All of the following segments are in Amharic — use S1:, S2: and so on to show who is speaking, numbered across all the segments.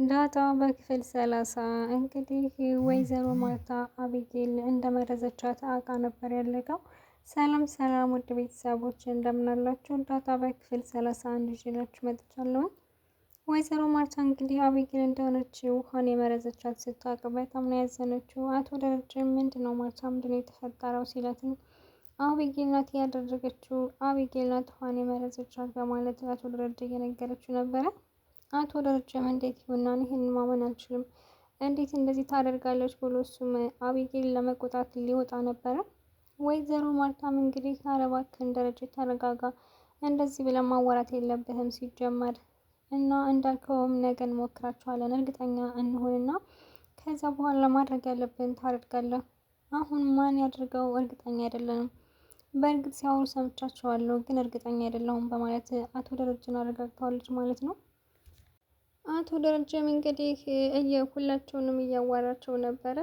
S1: ዳጣ በክፍል 30 እንግዲህ ወይዘሮ ማርታ አቢጌል እንደመረዘቻት አውቃ ነበር ያለቀው። ሰላም ሰላም ውድ ቤተሰቦች እንደምናላችሁ። ዳጣ በክፍል 31 ይዤላችሁ መጥቻለሁ። ወይዘሮ ማርታ እንግዲህ አቢጌል እንደሆነች ውሃን የመረዘቻት ስታውቅ በጣም ነው ያዘነችው። አቶ ደረጀ ምንድነው ማርታ ምንድነው የተፈጠረው ሲላትም አቢጌል ናት ያደረገችው፣ አቢጌል ናት ውሃን የመረዘቻት በማለት አቶ ደረጀ እየነገረችው ነበረ። አቶ ደረጀም እንዴት ይሆናል? ይህን ማመን አልችልም፣ እንዴት እንደዚህ ታደርጋለች ብሎ እሱም አቢጌል ለመቆጣት ሊወጣ ነበረ። ወይዘሮ ማርታም እንግዲህ ኧረ እባክህን ደረጀ ተረጋጋ፣ እንደዚህ ብለን ማዋራት የለብህም ሲጀመር እና እንዳልከውም ነገ እንሞክራቸዋለን፣ እርግጠኛ እንሆንና ከዛ በኋላ ማድረግ ያለብን ታደርጋለህ። አሁን ማን ያድርገው እርግጠኛ አይደለንም። በእርግጥ ሲያወሩ ሰምቻቸዋለሁ ግን እርግጠኛ አይደለሁም በማለት አቶ ደረጀን አረጋግተዋለች ማለት ነው። አቶ ደረጀም እንግዲህ ሁላቸውንም እያዋራቸው ነበረ።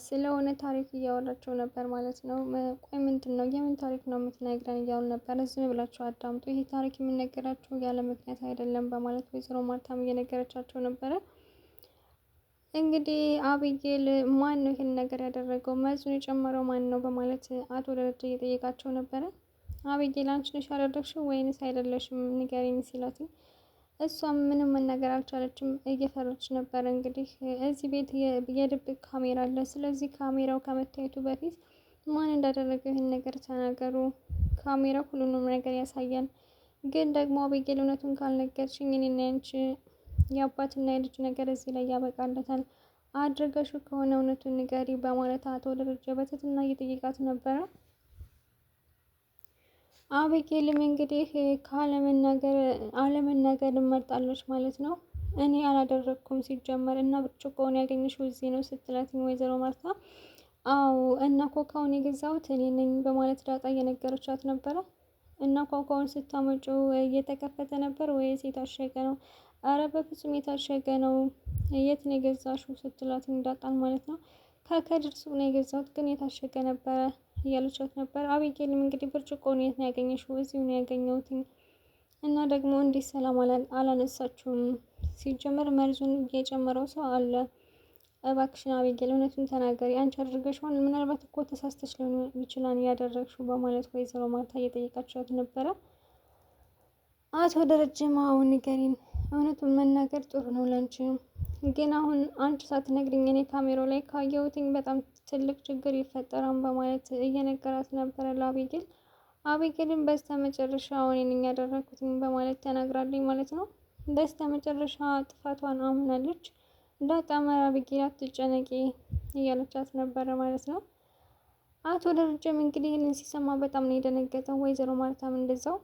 S1: ስለሆነ ታሪክ እያወራቸው ነበር ማለት ነው። ቆይ ምንድን ነው የምን ታሪክ ነው የምትነግረን እያሉ ነበረ። ዝም ብላችሁ አዳምጡ፣ ይሄ ታሪክ የሚነገራችሁ ያለ ምክንያት አይደለም በማለት ወይዘሮ ማርታም እየነገረቻቸው ነበረ። እንግዲህ አቢጌል ማን ነው ይህን ነገር ያደረገው፣ መርዙን የጨመረው ማን ነው በማለት አቶ ደረጀ እየጠየቃቸው ነበረ። አቢጌል አንቺ ነሽ ያደረግሽው ወይንስ አይደለሽም ንገሪኝ ሲላት እሷም ምንም መናገር አልቻለችም፣ እየፈረች ነበር። እንግዲህ እዚህ ቤት የድብቅ ካሜራ አለ፣ ስለዚህ ካሜራው ከመታየቱ በፊት ማን እንዳደረገው ይህን ነገር ተናገሩ፣ ካሜራው ሁሉንም ነገር ያሳያል። ግን ደግሞ አቢጌል እውነቱን ካልነገርሽኝ እኔና ያንቺ የአባትና የልጅ ነገር እዚህ ላይ ያበቃለታል፣ አድርገሹ ከሆነ እውነቱን ንገሪ በማለት አቶ ደረጀ በትህትና እየጠየቃት ነበረ። አቢጌልም እንግዲህ አለመናገር መርጣለች ማለት ነው። እኔ አላደረግኩም ሲጀመር እና ብርጭቆውን ያገኘሽው እዚህ ነው ስትላትኝ ወይዘሮ ማርታ አዎ እና ኮካውን የገዛሁት እኔ ነኝ በማለት ዳጣ እየነገረቻት ነበረ። እና ኮካውን ስታመጪው እየተከፈተ ነበር ወይስ የታሸገ ነው? አረ በፍጹም የታሸገ ነው። የት ነው የገዛሽው ስትላትኝ ዳጣን ማለት ነው። ከከድር ሱቅ ነው የገዛሁት ግን የታሸገ ነበረ እያለቻት ነበር። አቢጌልም እንግዲህ ብርጭቆውን የት ነው ያገኘሽው? እዚሁ ነው ያገኘሁትኝ እና ደግሞ እንዴት ሰላም አላነሳችሁም? ሲጀመር መርዙን የጨመረው ሰው አለ። እባክሽን አቢጌል እውነቱን ተናገሪ፣ አንቺ አድርገሽዋል? ምናልባት እኮ ተሳስተሽ ሊሆን ይችላል ያደረግሽው በማለት ወይዘሮ ማርታ እየጠየቃችኋት ነበረ። አቶ ደረጀም አሁን ንገሪን፣ እውነቱን መናገር ጥሩ ነው ለአንቺ፣ ግን አሁን አንቺ ሳትነግሪኝ እኔ ካሜራው ላይ ካየሁትኝ በጣም ትልቅ ችግር ይፈጠራል በማለት እየነገራት ነበረ ለአቢጌል። አቢጌልን በስተ መጨረሻ እኔ ነኝ ያደረኩትኝ በማለት ተናግራለኝ ማለት ነው። በስተ መጨረሻ ጥፋቷን አምናለች። ዳጣም አቢጌል አትጨነቂ እያለቻት ነበረ ማለት ነው። አቶ ደረጀም እንግዲህ ይህንን ሲሰማ በጣም ነው የደነገጠው። ወይዘሮ ማርታም እንደዛው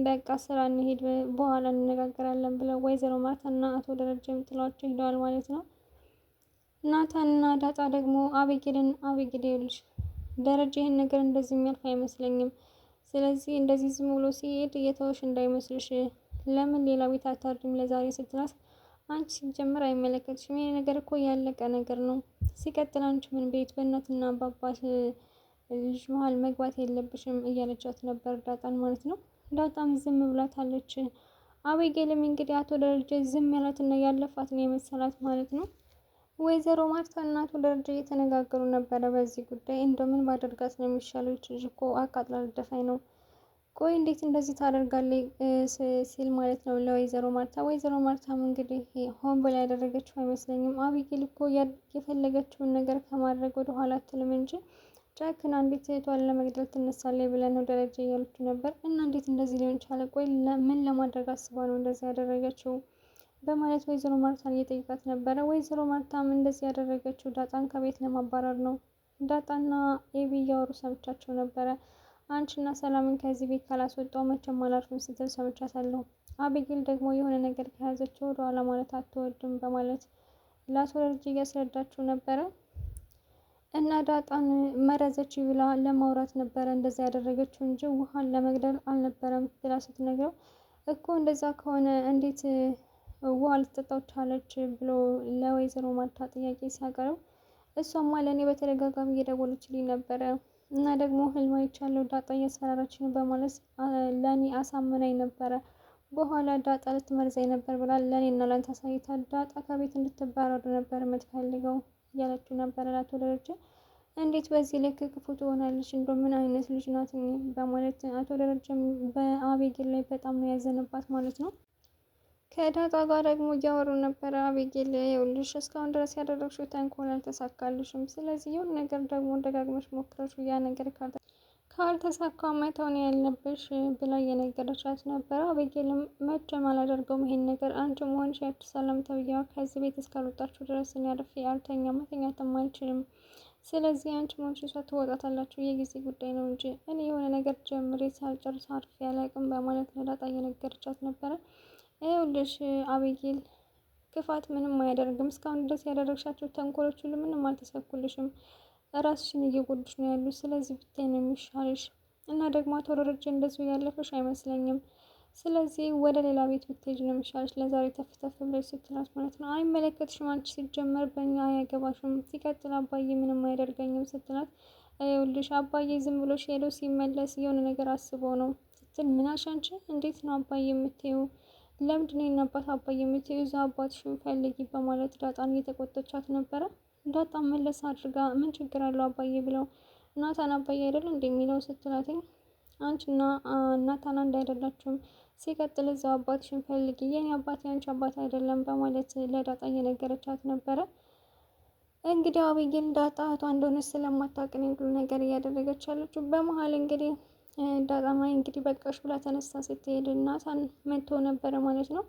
S1: በቃ ስራ እንሄድ በኋላ እንነጋገራለን ብለው ወይዘሮ ማርታና አቶ ደረጀም ጥሏቸው ሄደዋል ማለት ነው። ናታንና ዳጣ ደግሞ አቢጌል ይኸውልሽ ደረጃ ይህን ነገር እንደዚህ የሚያልፍ አይመስለኝም። ስለዚህ እንደዚህ ዝም ብሎ ሲሄድ እየተወሽ እንዳይመስልሽ፣ ለምን ሌላ ቤት አታድሪም ለዛሬ ስትላት፣ አንቺ ሲጀምር አይመለከትሽም፣ ይሄ ነገር እኮ ያለቀ ነገር ነው። ሲቀጥል አንቺ ምን ቤት በእናትና በአባት ልጅ መሀል መግባት የለብሽም እያለቻት ነበር ዳጣን ማለት ነው። ዳጣም ዝም ብላታለች። አቢጌልም እንግዲህ አቶ ደረጀ ዝም ያላትና ያለፋት ነው የመሰላት ማለት ነው። ወይዘሮ ማርታ እና አቶ ደረጀ እየተነጋገሩ ነበረ በዚህ ጉዳይ። እንደምን ባደርጋት ነው የሚሻለው? ልጅ እኮ አቃጥላ ልደፋኝ ነው። ቆይ እንዴት እንደዚህ ታደርጋለች ሲል ማለት ነው ለወይዘሮ ማርታ። ወይዘሮ ማርታም እንግዲህ ሆን ብላ ያደረገችው አይመስለኝም። አቢጌል እኮ የፈለገችውን ነገር ከማድረግ ወደ ኋላ አትልም እንጂ ጨክና እንዴት እህቷን ለመግደል ትነሳለች ብለን ነው ደረጀ እያለች ነበር። እና እንዴት እንደዚህ ሊሆን ቻለ? ቆይ ምን ለማድረግ አስባ ነው እንደዚህ ያደረገችው በማለት ወይዘሮ ማርታን እየጠየቃት ነበረ። ወይዘሮ ማርታም እንደዚህ ያደረገችው ዳጣን ከቤት ለማባረር ነው። ዳጣና ኤቢ እያወሩ ሰምቻቸው ነበረ። አንቺና ሰላምን ከዚህ ቤት ካላስወጣው መቼም አላርፍም ስትል ሰምቻታለሁ። አቢጌል ደግሞ የሆነ ነገር ከያዘችው ወደ ኋላ ማለት አትወድም በማለት ለአቶ ደረጀ እያስረዳችው ነበረ። እና ዳጣን መረዘች ብላ ለማውራት ነበረ እንደዛ ያደረገችው እንጂ ውሃን ለመግደል አልነበረም ብላ ስትነግረው እኮ እንደዛ ከሆነ እንዴት ውሃ ልትጠጣው ቻለች ብሎ ለወይዘሮ ማርታ ጥያቄ ሲያቀርብ እሷማ ለእኔ በተደጋጋሚ እየደወለችልኝ ነበረ እና ደግሞ ህልም አይቻለሁ ዳጣ እያስፈራራች ነው በማለት ለእኔ አሳምናኝ ነበረ። በኋላ ዳጣ ልትመርዘኝ ነበር ብላ ለእኔና ላንተ አሳይታ ዳጣ ከቤት እንድትባረር ነበር የምትፈልገው እያለችው ነበር ለአቶ ደረጀ። እንዴት በዚህ ልክ ክፉ ትሆናለች? እንደ ምን አይነት ልጅ ናት? በማለት አቶ ደረጀም በአቤጌል ላይ በጣም ነው ያዘነባት ማለት ነው። ከዳጣ ጋር ደግሞ እያወሩ ነበረ። አቤጌል ይኸውልሽ እስካሁን ድረስ ያደረግሽው ተንኮል አልተሳካልሽም። ስለዚህ የሆነ ነገር ደግሞ ደጋግመሽ ሞክረሽ ያ ነገር ካልተሳካ መተው ነው ያለብሽ ብላ እየነገረቻት ነበረ። አቤጌልም መቼም አላደርገውም ይሄን ነገር አንቺ መሆንሽ ያቺ ሰላም ተብዬዋ ከዚህ ቤት እስካልወጣችሁ ድረስ እኔ አርፌ አልተኛም፣ መተኛትም አልችልም። ስለዚህ አንቺ መሆንሽ እሷ ትወጣታላችሁ፣ የጊዜ ጉዳይ ነው እንጂ እኔ የሆነ ነገር ጀምሬ ሳልጨርስ አርፌ አላውቅም በማለት ለዳጣ እየነገረቻት ነበረ። ይኸውልሽ አቤጌል ክፋት ምንም አያደርግም። እስካሁን ድረስ ያደረግሻቸው ተንኮሎች ሁሉ ምንም አልተሳኩልሽም። ራስሽን እየጎዱሽ ነው ያሉት። ስለዚህ ብታይ ነው የሚሻልሽ እና ደግሞ አቶ ደረጀ እንደዚሁ ያለፈሽ አይመስለኝም። ስለዚህ ወደ ሌላ ቤት ብትሄጂ ነው የሚሻልሽ ለዛሬ ተፍተፍ ብለሽ ስትላት ማለት ነው። አይመለከትሽም፣ አንቺ ሲጀመር በእኛ አያገባሽም። ሲቀጥል አባዬ ምንም አያደርገኝም ስትላት፣ ይኸውልሽ አባዬ ዝም ብሎ ሄዶ ሲመለስ የሆነ ነገር አስቦ ነው ስትል፣ ምናሽ አንቺ እንዴት ነው አባዬ የምትይው? ለምንድን ነው አባት አባዬ የምትይው? እዛ አባትሽን ፈልጊ በማለት ዳጣን እየተቆጠቻት ነበረ። ዳጣም መለስ አድርጋ ምን ችግር አለው አባዬ ብለው ናታን አባዬ አይደል እንደሚለው ስትላትኝ፣ አንቺና ናታን አንድ አይደላችሁም። ሲቀጥል እዛው አባትሽን ፈልጊ፣ የኔ አባት የአንቺ አባት አይደለም በማለት ለዳጣ እየነገረቻት ነበረ። እንግዲህ አቤጌል ዳጣ እህቷ እንደሆነች ስለማታውቅ ሁሉ ነገር እያደረገች ያለችው። በመሀል እንግዲህ ዳጣማ እንግዲህ በቃሽ ብላ ተነስታ ስትሄድ ናታን መጥቶ ነበረ ማለት ነው።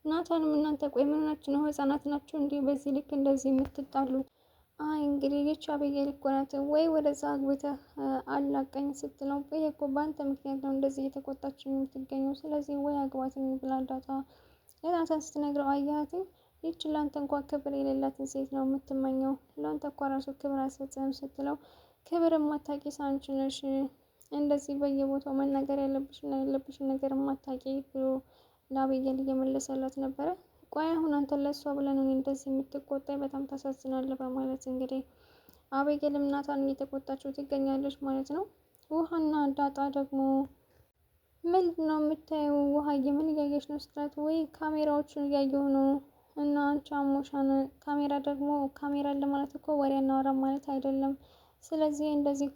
S1: ናታንም እናንተ ቆይ ምን ሆናችሁ ነው? ህጻናት ናችሁ እንዲህ በዚህ ልክ እንደዚህ የምትጣሉ? አይ እንግዲህ ይህች አቤጌል እኮ ናት፣ ወይ ወደዛ አግብተህ አላቀኝ ስትለው፣ ይሄ እኮ በአንተ ምክንያት ነው እንደዚህ እየተቆጣችን የምትገኘው፣ ስለዚህ ወይ አግባትኝ ብላ ዳጣ ለናታን ስትነግረው፣ አያትኝ ይህች ለአንተ እንኳ ክብር የሌላትን ሴት ነው የምትመኘው፣ ለአንተ እኳ ራሱ ክብር አስፈጽም ስትለው፣ ክብር የማታቂ አንቺ ነሽ እንደዚህ በየቦታው መናገር ያለብሽና የሌለብሽን ነገር የማታቂ ብሎ ለአቤጌል እየመለሰላት ነበረ። ቆይ አሁን አንተ ለሷ ብለን እንደዚህ የምትቆጣኝ በጣም ታሳዝናለህ በማለት እንግዲህ አቤጌልም ናታን እየተቆጣችው ትገኛለች ማለት ነው። ውሃና ዳጣ ደግሞ ምንድን ነው የምታየው? ውሃዬ ምን እያየች ነው ስትላት፣ ወይ ካሜራዎቹን እያየሁ ነው እና አንቺ አሞሻን። ካሜራ ደግሞ ካሜራ አለ ማለት እኮ ወሬ እናወራ ማለት አይደለም። ስለዚህ እንደዚህ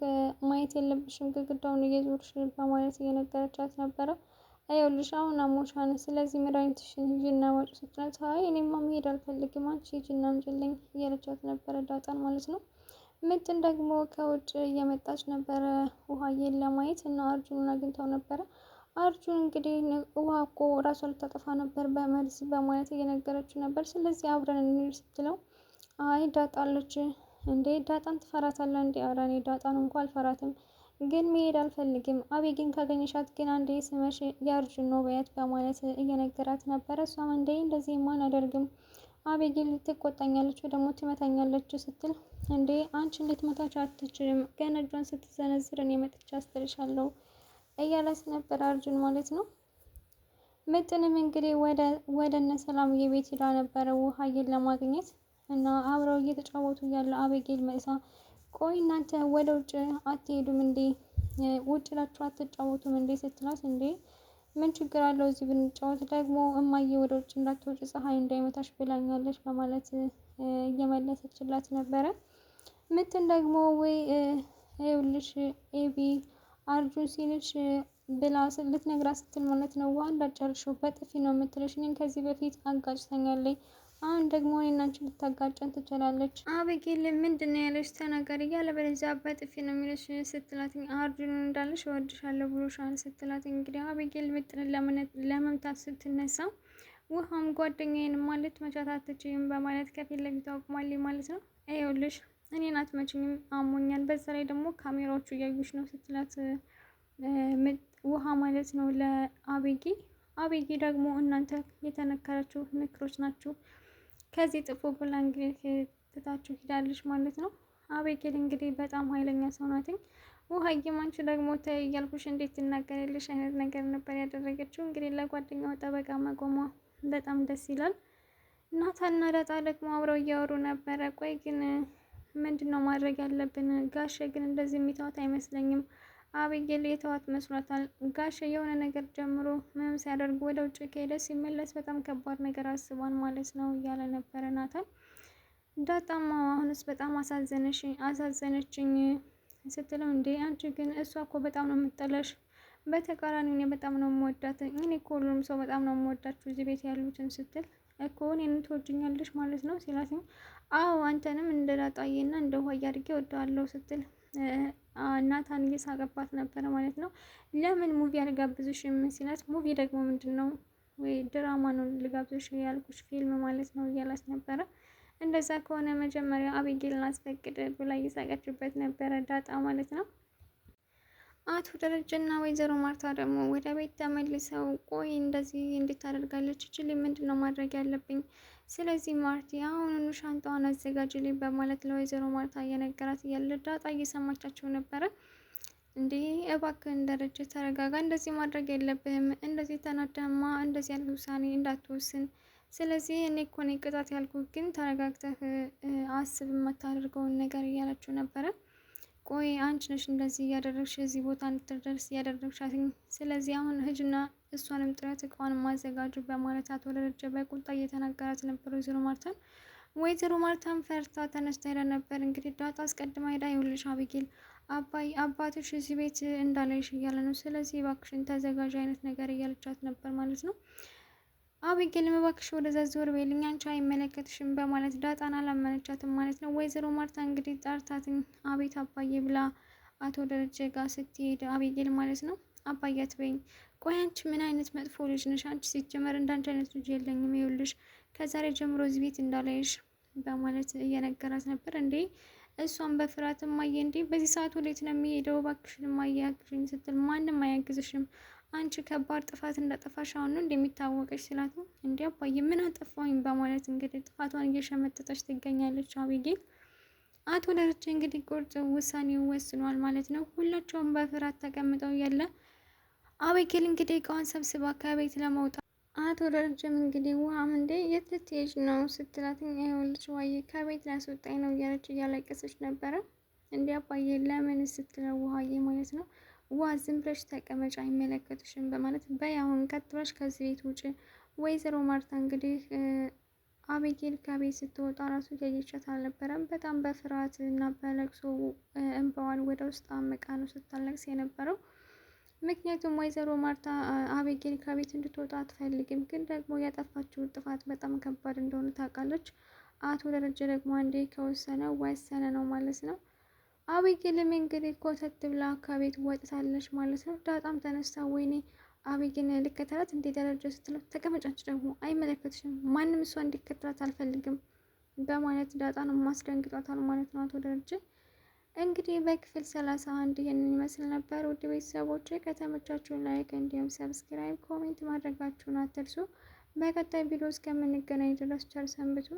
S1: ማየት የለብሽም ግድግዳውን እየዞርሽ በማለት እየነገረቻት ነበረ። ይኸውልሽ አሁን አሞሻን፣ ስለዚህ መድኃኒትሽን ሂጂና ዋጪ ስትላት፣ አይ እኔማ መሄድ አልፈልግም አንቺ ሂጂና አምጪልኝ እያለቻት ነበረ ዳጣን ማለት ነው። ምጥን ደግሞ ከውጭ እየመጣች ነበረ ውሃዬን ለማየት እና አርጁንን አግኝተው ነበረ። አርጁን እንግዲህ ውሃ እኮ ራሷ ልታጠፋ ነበር በመርዝ በማለት እየነገረችው ነበር። ስለዚህ አብረን እንሂድ ስትለው፣ አይ ዳጣ አለች እንዴ? ዳጣን ትፈራታለህ እንዴ? ኧረ እኔ ዳጣን እንኳ አልፈራትም ግን መሄድ አልፈልግም። አቤጌን ካገኘሻት ግን አንዴ ስመሽ የአርጁን ነው በያት በማለት እየነገራት ነበረ። እሷም እንዴ እንደዚህ ማን አደርግም አቤጌል ትቆጣኛለች ወይ ደግሞ ትመታኛለች ስትል፣ እንዴ አንቺ እንዴት መታች አትችልም፣ ገና እጇን ስትዘነዝር እኔ መጥቻ አስተልሻለሁ እያላት ነበር አርጁን ማለት ነው። ምጥንም እንግዲህ ወደ እነ ሰላምዬ ቤት ሄዳ ነበረ ውሃዬን ለማግኘት እና አብረው እየተጫወቱ እያለ አቤጌል መሳ፣ ቆይ እናንተ ወደ ውጭ አትሄዱም እንዴ? ውጭ ላችሁ አትጫወቱም እንዴ ስትላት፣ እንዴ ምን ችግር አለው እዚህ ብንጫወት፣ ደግሞ እማዬ ወደ ውጭ እንዳትወጪ ፀሐይ እንዳይመታሽ ብላኛለች በማለት እየመለሰችላት ነበረ። ምትን ደግሞ ወይ ይኸውልሽ ኤቢ አርጁን ሲልሽ ብላ ልትነግራት ስትል ማለት ነው፣ ውሃ እንዳጨርሽው በጥፊ ነው የምትልሽ፣ እኔን ከዚህ በፊት አጋጭተኛለች፣ አሁን ደግሞ እኔና አንቺ ልታጋጨን ትችላለች። አቤጌል ምንድን ነው ያለሽ? ተናገሪ ያለበለዚያ በጥፊ ነው የሚልሽ ስትላት፣ አርጁን እንዳለሽ እወድሻለሁ ብሎሻል ስትላት፣ እንግዲህ አቤጌል ምጥንን ለመምታት ስትነሳ ውሃም ጓደኛዬን ማለት መቻት አትችይም በማለት ከፊት ለፊቷ አቁማለች ማለት ነው። ይኸውልሽ እኔን አትመችኝም፣ አሞኛል፣ በዛ ላይ ደግሞ ካሜራዎቹ እያዩሽ ነው ስትላት ውሃ ማለት ነው ለአቤጌ። አቤጌ ደግሞ እናንተ የተነከረችው ንክሮች ናችሁ ከዚህ ጥፉ ብላ እንግዲህ ትታችሁ ሂዳለች ማለት ነው። አቤጌል እንግዲህ በጣም ኃይለኛ ሰው ናትኝ። ውሃዬም አንቺ ደግሞ ተይ እያልኩሽ እንዴት ትናገሪያለሽ አይነት ነገር ነበር ያደረገችው። እንግዲህ ለጓደኛው ጠበቃ መቆሟ በጣም ደስ ይላል። ናታና ዳጣ ደግሞ አብረው እያወሩ ነበረ። ቆይ ግን ምንድን ነው ማድረግ ያለብን? ጋሼ ግን እንደዚህ የሚተዋት አይመስለኝም። አቤጌል የተዋት መስሏታል። ጋሽ የሆነ ነገር ጀምሮ ምንም ሲያደርግ ወደ ውጭ ከሄደ ሲመለስ በጣም ከባድ ነገር አስቧል ማለት ነው እያለ ነበረ ናታን። ዳጣማ አሁንስ በጣም አሳዘነችኝ ስትለው እንዴ አንቺ ግን እሷ እኮ በጣም ነው የምጠለሽ፣ በተቃራኒ እኔ በጣም ነው የምወዳት። እኔ እኮ ሁሉም ሰው በጣም ነው የምወዳችሁ እዚህ ቤት ያሉትን ስትል እኮ እኔን ትወጂኛለሽ ማለት ነው ሲላት፣ አዎ አንተንም እንደ ዳጣዬና እንደ ውሃ አድርጌ ወደዋለሁ ስትል ናታን እየሳቀባት ነበረ ማለት ነው። ለምን ሙቪ አልጋብዝሽም ሲላት፣ ሙቪ ደግሞ ምንድን ነው ወይ ድራማ ነው ልጋብዝሽ ያልኩሽ ፊልም ማለት ነው እያላት ነበረ። እንደዛ ከሆነ መጀመሪያ አቤጌልን አስፈቅድ ብላ እየሳቀችበት ነበረ ዳጣ ማለት ነው። አቶ ደረጀና ወይዘሮ ማርታ ደግሞ ወደ ቤት ተመልሰው ቆይ እንደዚህ እንዴት ታደርጋለች እችል ምንድን ነው ማድረግ ያለብኝ? ስለዚህ ማርቲ አሁኑኑ ሻንጣዋን አዘጋጅልኝ በማለት ለወይዘሮ ማርታ እየነገራት እያለ ዳጣ እየሰማቻቸው ነበረ። እንዴ እባክህን ደረጀ ተረጋጋ፣ እንደዚህ ማድረግ የለብህም፣ እንደዚህ ተናደማ እንደዚህ ያለ ውሳኔ እንዳትወስን። ስለዚህ እኔ እኮ ነኝ ቅጣት ያልኩህ፣ ግን ተረጋግተህ አስብ የማታደርገውን ነገር እያለችው ነበረ። ቆይ አንቺ ነሽ እንደዚህ እያደረግሽ እዚህ ቦታ እንድትደርስ እያደረግሻት። ስለዚህ አሁን ህጅና እሷንም ጥረት እቃዋን ማዘጋጁ በማለት አቶ ደረጀ በቁጣ እየተናገራት ነበር ወይዘሮ ማርታን። ወይዘሮ ማርታን ፈርታ ተነስታ ሄዳ ነበር። እንግዲህ ዳጣ አስቀድማ ሄዳ ይኸውልሽ አቤጌል አባትሽ እዚህ ቤት እንዳለሽ እያለ ነው፣ ስለዚህ እባክሽን ተዘጋጅ አይነት ነገር እያለቻት ነበር ማለት ነው። አቤጌል እባክሽ ወደዛ ዞር በይልኝ አንቺ አይመለከትሽም በማለት ዳጣን አላመነቻትም ማለት ነው። ወይዘሮ ማርታ እንግዲህ ጠርታትኝ አቤት አባዬ ብላ አቶ ደረጀ ጋር ስትሄድ አቤጌል ማለት ነው አባዬ አትበይኝ፣ ቆይ አንቺ ምን አይነት መጥፎ ልጅ ነሽ? አንቺ ሲጀመር እንዳንቺ አይነት ልጅ የለኝም፣ ይኸውልሽ ከዛሬ ጀምሮ እዚህ ቤት እንዳላይሽ በማለት እየነገራት ነበር። እንዴ እሷን በፍርሃት እማዬ እንዴ በዚህ ሰዓት ወዴት ነው የሚሄደው? እባክሽን እማዬ ያግዥኝ ስትል ማንም አያግዝሽም አንቺ ከባድ ጥፋት እንዳጠፋሽ አሁን ነው እንደሚታወቀች ስላት፣ እንዲ አባዬ ምን አጠፋኝ በማለት እንግዲህ ጥፋቷን እየሸመጠጠች ትገኛለች አቤጌል። አቶ ደረጀ እንግዲህ ቁርጥ ውሳኔው ወስኗል ማለት ነው። ሁላቸውም በፍርሃት ተቀምጠው ያለ አቤጌል እንግዲህ እቃዋን ሰብስባ ከቤት ለመውጣት አቶ ደረጀም እንግዲህ ውሃም እንዴ የት ልትሄጂ ነው ስትላት፣ ይኸውልሽ ዋዬ ከቤት ላስወጣኝ ነው እያለች እያለቀሰች ነበረ። እንዲ አባዬ ለምን ስትለው ውሃዬ ማለት ነው ዋ ዝም ብለሽ ተቀመጭ አይመለከትሽም በማለት በይ አሁን ቀጥ ብለሽ ከዚህ ቤት ውጭ። ወይዘሮ ማርታ እንግዲህ አቤጌል ከቤት ስትወጣ ራሱ ያየቻት አልነበረም። በጣም በፍርሃት እና በለቅሶ እንባዋን ወደ ውስጥ አምቃ ነው ስታለቅስ የነበረው። ምክንያቱም ወይዘሮ ማርታ አቤጌል ከቤት እንድትወጣ አትፈልግም፣ ግን ደግሞ ያጠፋችው ጥፋት በጣም ከባድ እንደሆነ ታውቃለች። አቶ ደረጀ ደግሞ አንዴ ከወሰነ ወሰነ ነው ማለት ነው። አቤጌልም እንግዲህ ኮተት ብላ ከቤት ወጥታለች ማለት ነው። ዳጣም ተነስታ ወይኔ አቤጌል ልከተላት እንዴ ደረጀ ስትለው፣ ተቀመጫች ደግሞ አይመለከትሽም፣ ማንም እሷ እንዲከተላት አልፈልግም በማለት ዳጣን ማስደንግጧታል ማለት ነው አቶ ደረጀ። እንግዲህ በክፍል 31 ይህንን ይመስል ነበር። ውድ ቤተሰቦች ከተመቻችሁ ላይክ እንዲሁም ሰብስክራይብ፣ ኮሜንት ማድረጋችሁን አትርሱ። በቀጣይ ቪዲዮ እስከምንገናኝ ድረስ ቸር ሰንብቱ።